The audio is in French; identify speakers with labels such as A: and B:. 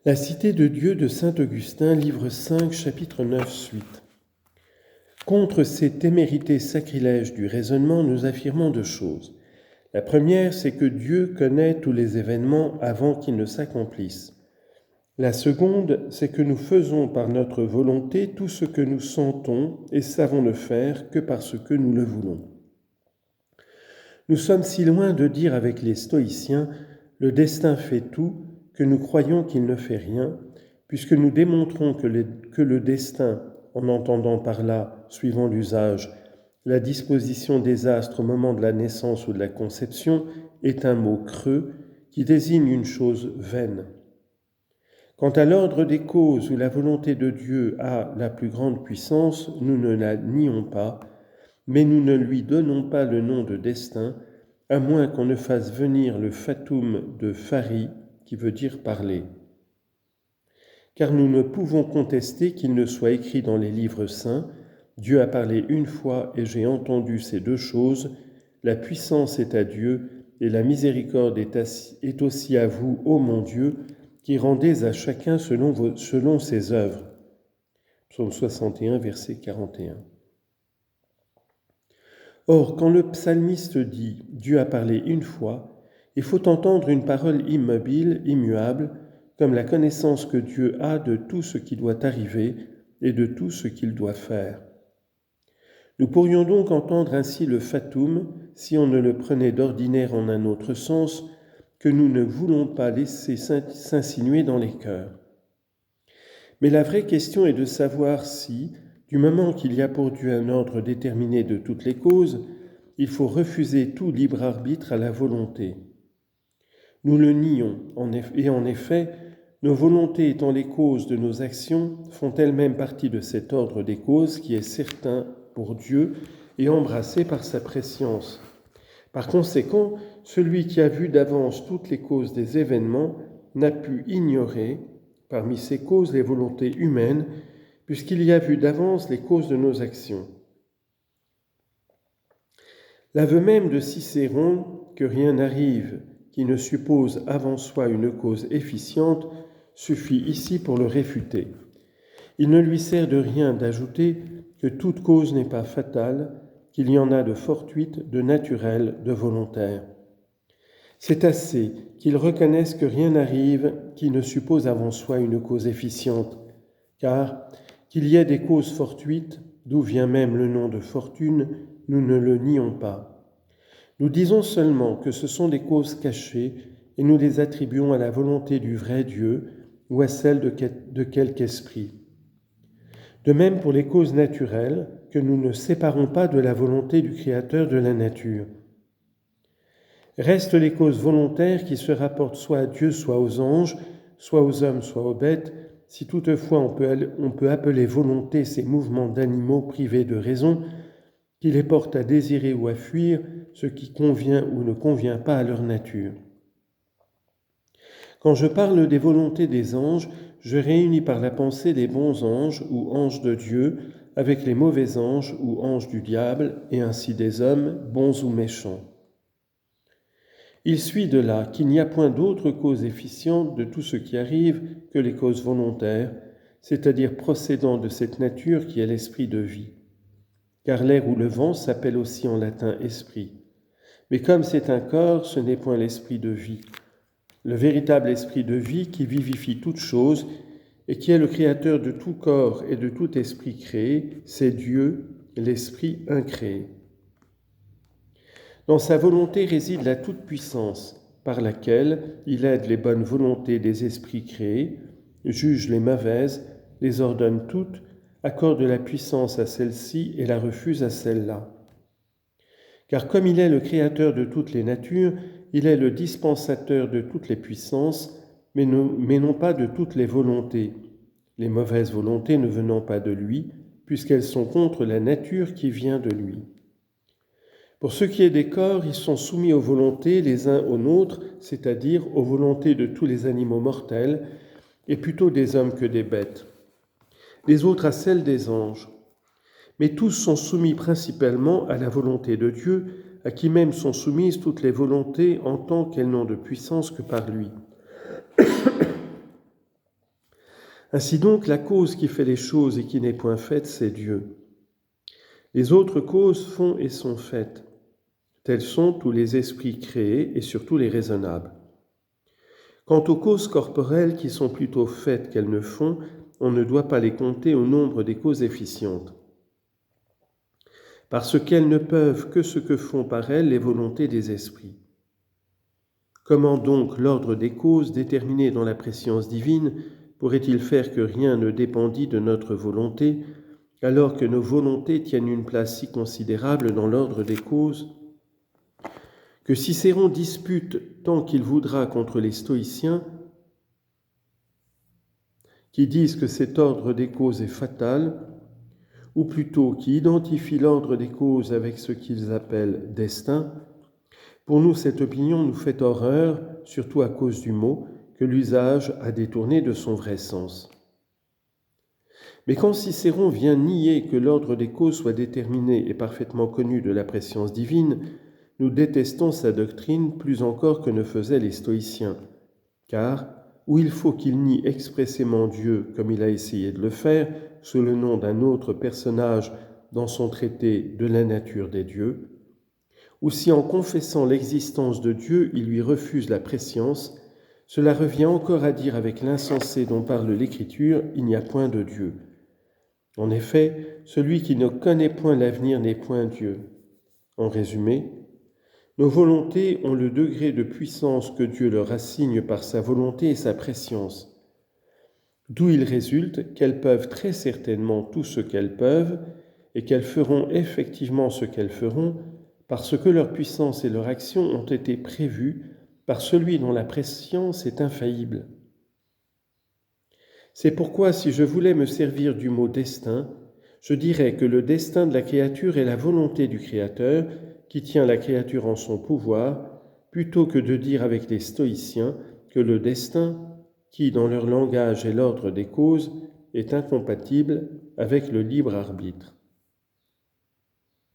A: La cité de Dieu de saint Augustin, livre 5, chapitre 9, suite. Contre ces témérités sacrilèges du raisonnement, nous affirmons deux choses. La première, c'est que Dieu connaît tous les événements avant qu'ils ne s'accomplissent. La seconde, c'est que nous faisons par notre volonté tout ce que nous sentons et savons ne faire que parce que nous le voulons. Nous sommes si loin de dire avec les stoïciens « le destin fait tout » que nous croyons qu'il ne fait rien, puisque nous démontrons que le destin, en entendant par là, suivant l'usage, la disposition des astres au moment de la naissance ou de la conception, est un mot creux qui désigne une chose vaine. Quant à l'ordre des causes où la volonté de Dieu a la plus grande puissance, nous ne la nions pas, mais nous ne lui donnons pas le nom de destin, à moins qu'on ne fasse venir le fatum de phari, qui veut dire parler. Car nous ne pouvons contester qu'il ne soit écrit dans les livres saints « Dieu a parlé une fois et j'ai entendu ces deux choses, la puissance est à Dieu et la miséricorde est aussi à vous, ô mon Dieu, qui rendez à chacun selon ses œuvres. » Psaume 61, verset 41. Or, quand le psalmiste dit « Dieu a parlé une fois », il faut entendre une parole immobile, immuable, comme la connaissance que Dieu a de tout ce qui doit arriver et de tout ce qu'il doit faire. Nous pourrions donc entendre ainsi le fatum, si on ne le prenait d'ordinaire en un autre sens, que nous ne voulons pas laisser s'insinuer dans les cœurs. Mais la vraie question est de savoir si, du moment qu'il y a pour Dieu un ordre déterminé de toutes les causes, il faut refuser tout libre arbitre à la volonté. Nous le nions, et en effet, nos volontés étant les causes de nos actions font elles-mêmes partie de cet ordre des causes qui est certain pour Dieu et embrassé par sa prescience. Par conséquent, celui qui a vu d'avance toutes les causes des événements n'a pu ignorer, parmi ces causes, les volontés humaines, puisqu'il y a vu d'avance les causes de nos actions. L'aveu même de Cicéron, que rien n'arrive qui ne suppose avant soi une cause efficiente, suffit ici pour le réfuter. Il ne lui sert de rien d'ajouter que toute cause n'est pas fatale, qu'il y en a de fortuites, de naturelles, de volontaires. C'est assez qu'il reconnaisse que rien n'arrive qui ne suppose avant soi une cause efficiente, car qu'il y ait des causes fortuites, d'où vient même le nom de fortune, nous ne le nions pas. Nous disons seulement que ce sont des causes cachées et nous les attribuons à la volonté du vrai Dieu ou à celle de quelque esprit. De même pour les causes naturelles, que nous ne séparons pas de la volonté du Créateur de la nature. Restent les causes volontaires qui se rapportent soit à Dieu, soit aux anges, soit aux hommes, soit aux bêtes, si toutefois on peut appeler volonté ces mouvements d'animaux privés de raison, qui les portent à désirer ou à fuir ce qui convient ou ne convient pas à leur nature. Quand je parle des volontés des anges, je réunis par la pensée les bons anges ou anges de Dieu avec les mauvais anges ou anges du diable, et ainsi des hommes, bons ou méchants. Il suit de là qu'il n'y a point d'autre cause efficiente de tout ce qui arrive que les causes volontaires, c'est-à-dire procédant de cette nature qui est l'esprit de vie. Car l'air ou le vent s'appelle aussi en latin esprit. Mais comme c'est un corps, ce n'est point l'esprit de vie. Le véritable esprit de vie qui vivifie toute chose et qui est le créateur de tout corps et de tout esprit créé, c'est Dieu, l'esprit incréé. Dans sa volonté réside la toute-puissance, par laquelle il aide les bonnes volontés des esprits créés, juge les mauvaises, les ordonne toutes, accorde la puissance à celle-ci et la refuse à celle-là. Car comme il est le créateur de toutes les natures, il est le dispensateur de toutes les puissances, mais non pas de toutes les volontés, les mauvaises volontés ne venant pas de lui, puisqu'elles sont contre la nature qui vient de lui. Pour ce qui est des corps, ils sont soumis aux volontés les uns aux nôtres, c'est-à-dire aux volontés de tous les animaux mortels, et plutôt des hommes que des bêtes. Les autres à celles des anges. Mais tous sont soumis principalement à la volonté de Dieu, à qui même sont soumises toutes les volontés en tant qu'elles n'ont de puissance que par lui. Ainsi donc, la cause qui fait les choses et qui n'est point faite, c'est Dieu. Les autres causes font et sont faites. Tels sont tous les esprits créés et surtout les raisonnables. Quant aux causes corporelles qui sont plutôt faites qu'elles ne font, on ne doit pas les compter au nombre des causes efficientes, parce qu'elles ne peuvent que ce que font par elles les volontés des esprits. Comment donc l'ordre des causes déterminé dans la prescience divine pourrait-il faire que rien ne dépendît de notre volonté, alors que nos volontés tiennent une place si considérable dans l'ordre des causes? Que Cicéron dispute tant qu'il voudra contre les stoïciens, qui disent que cet ordre des causes est fatal, ou plutôt qui identifient l'ordre des causes avec ce qu'ils appellent destin, pour nous cette opinion nous fait horreur, surtout à cause du mot que l'usage a détourné de son vrai sens. Mais quand Cicéron vient nier que l'ordre des causes soit déterminé et parfaitement connu de la prescience divine, nous détestons sa doctrine plus encore que ne faisaient les stoïciens, car où il faut qu'il nie expressément Dieu comme il a essayé de le faire sous le nom d'un autre personnage dans son traité de la nature des dieux, ou si en confessant l'existence de Dieu il lui refuse la prescience, cela revient encore à dire avec l'insensé dont parle l'Écriture, il n'y a point de Dieu. En effet, celui qui ne connaît point l'avenir n'est point Dieu. En résumé, nos volontés ont le degré de puissance que Dieu leur assigne par sa volonté et sa prescience, d'où il résulte qu'elles peuvent très certainement tout ce qu'elles peuvent et qu'elles feront effectivement ce qu'elles feront parce que leur puissance et leur action ont été prévues par celui dont la prescience est infaillible. C'est pourquoi si je voulais me servir du mot destin, je dirais que le destin de la créature est la volonté du Créateur qui tient la créature en son pouvoir, plutôt que de dire avec les stoïciens que le destin, qui dans leur langage est l'ordre des causes, est incompatible avec le libre arbitre.